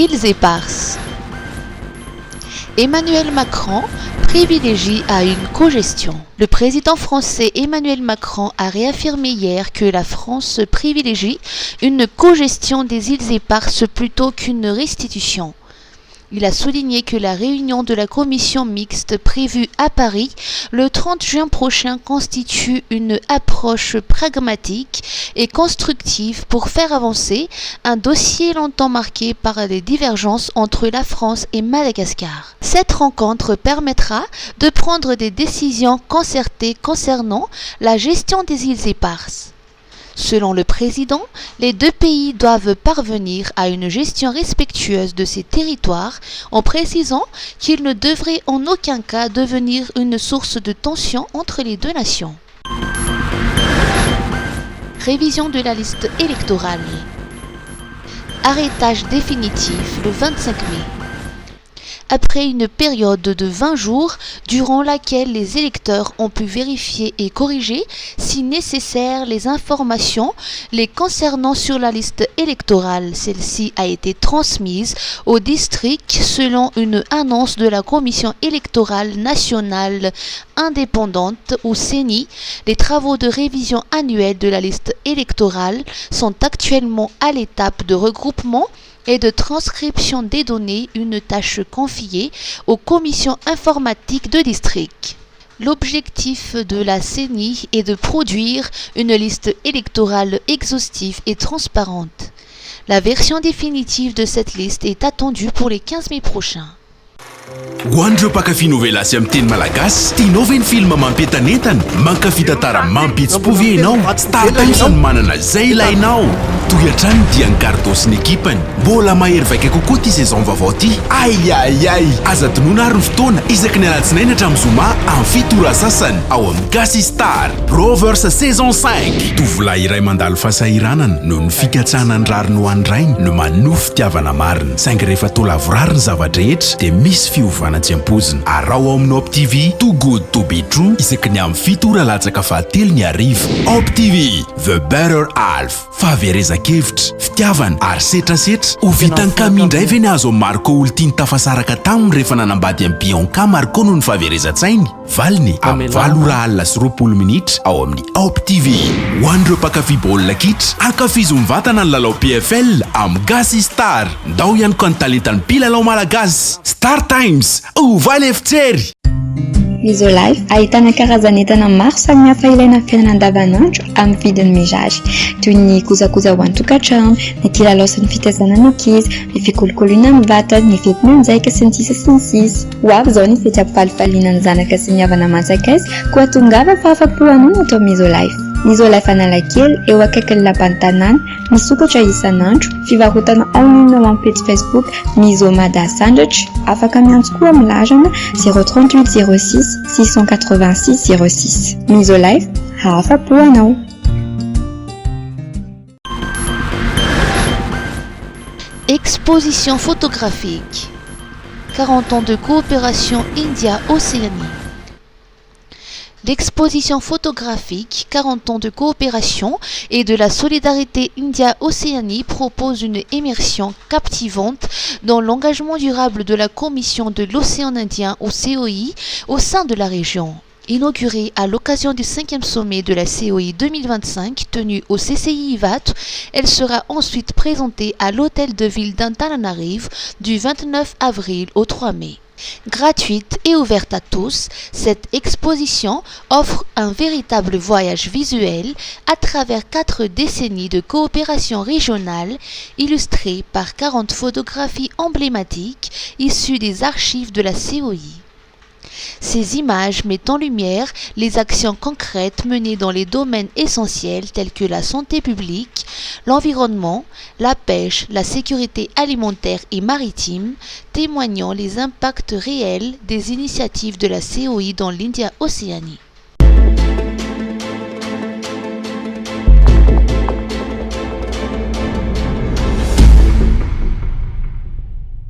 îles éparses. Emmanuel Macron privilégie à une cogestion. Le président français Emmanuel Macron a réaffirmé hier que la France privilégie une cogestion des îles éparses plutôt qu'une restitution. Il a souligné que la réunion de la commission mixte prévue à Paris le 30 juin prochain constitue une approche pragmatique et constructive pour faire avancer un dossier longtemps marqué par des divergences entre la France et Madagascar. Cette rencontre permettra de prendre des décisions concertées concernant la gestion des îles éparses. Selon le président, les deux pays doivent parvenir à une gestion respectueuse de ces territoires en précisant qu'ils ne devraient en aucun cas devenir une source de tension entre les deux nations. Révision de la liste électorale. Arrêtage définitif le 25 mai. Après une période de 20 jours durant laquelle les électeurs ont pu vérifier et corriger, si nécessaire, les informations les concernant sur la liste électorale. Celle-ci a été transmise au district selon une annonce de la Commission électorale nationale indépendante ou CENI. Les travaux de révision annuelle de la liste électorale sont actuellement à l'étape de regroupement et de transcription des données, une tâche confiée aux commissions informatiques de district. L'objectif de la CENI est de produire une liste électorale exhaustive et transparente. La version définitive de cette liste est attendue pour les 15 mai prochains. Hoandreo mpakafy novela sy amin'ny teny malagasy tianao ve ny film mampientanentana mankafy tantara mampihetsy-po ve ianao Star Times no manana zay ilainao toy-hatrany dia ny Gardo sy ny ekipany mbola mahery vaika kokoa ty saison vaovao ty ai aza tonoana ary ny fotoana isaky ny alatsinainy hatramin'ny zoma amin'ny fitora sasany ao amin'ny Gasy Star Rovers saison 5 tovolahy iray mandalo fahasahiranana no ny fikatsahana ny rariny ho an'ny rainy no manofy fitiavana marina saingy rehefa tola vorary ny zavadrehetra dia misy fiovana tsy ampozina arao ao amin'ny Op TV Too Good to Be True isaky ny amin'ny fitora latsaka fahatelo ny arivo Op TV The Better Half fahaverezan-kevitra fitiavana ary setrasetra ho vitany kamindray ve ny azo amin'ny Marco olo tiany tafasaraka taminy rehefa nanambady amin'ny Bianca Marco no ny fahaverezan-tsainy valiny amin'ny 7:20 minitra ao amin'ny Op TV ho an'ireo mpakafy baolina kitra ankafizo mivatana ny lalao PFL amin'ny Gasy Star ndao ihany koa ny talentan'ny mpilalao malagasy Star Times ovaly efitsery Misolife ahitana karazan'entana maro samihafa ilaina amin'ny fiainana andavanandro amin'ny vidiny mirary toy ny kojakoja ho an-tokantrano, ny kilalao sy ny fitaizana ny ankizy, ny fikolokoloina amin'ny vatana, ny fetim-mianjaika sy ny sisa sy ny sisa. Ho avy izao ny fety ampifalifaliana ny zanaka sy ny havana manjakaizy koa tongava fa afa-po anoina atao Misolife. Misolife Analakely eo akaikin'ny lapan'ny tanàna misokatra isan'andro fivarotana online ao amin'ny page Facebook Misomada Sandwich afaka miantso koa amin'ny larana 038 06 686 06. Misolife afa-po anao. Exposition photographique 40 ans de coopération India-Océanie. L'exposition photographique 40 ans de coopération et de la solidarité India-Océanie propose une immersion captivante dans l'engagement durable de la Commission de l'Océan Indien au COI au sein de la région. Inaugurée à l'occasion du 5e sommet de la COI 2025 tenu au CCI Ivat, elle sera ensuite présentée à l'hôtel de ville d'Antananarive du 29 avril au 3 mai. Gratuite et ouverte à tous, cette exposition offre un véritable voyage visuel à travers 4 décennies de coopération régionale illustrées par 40 photographies emblématiques issues des archives de la COI. Ces images mettent en lumière les actions concrètes menées dans les domaines essentiels tels que la santé publique, l'environnement, la pêche, la sécurité alimentaire et maritime, témoignant les impacts réels des initiatives de la COI dans l'India-Océanie.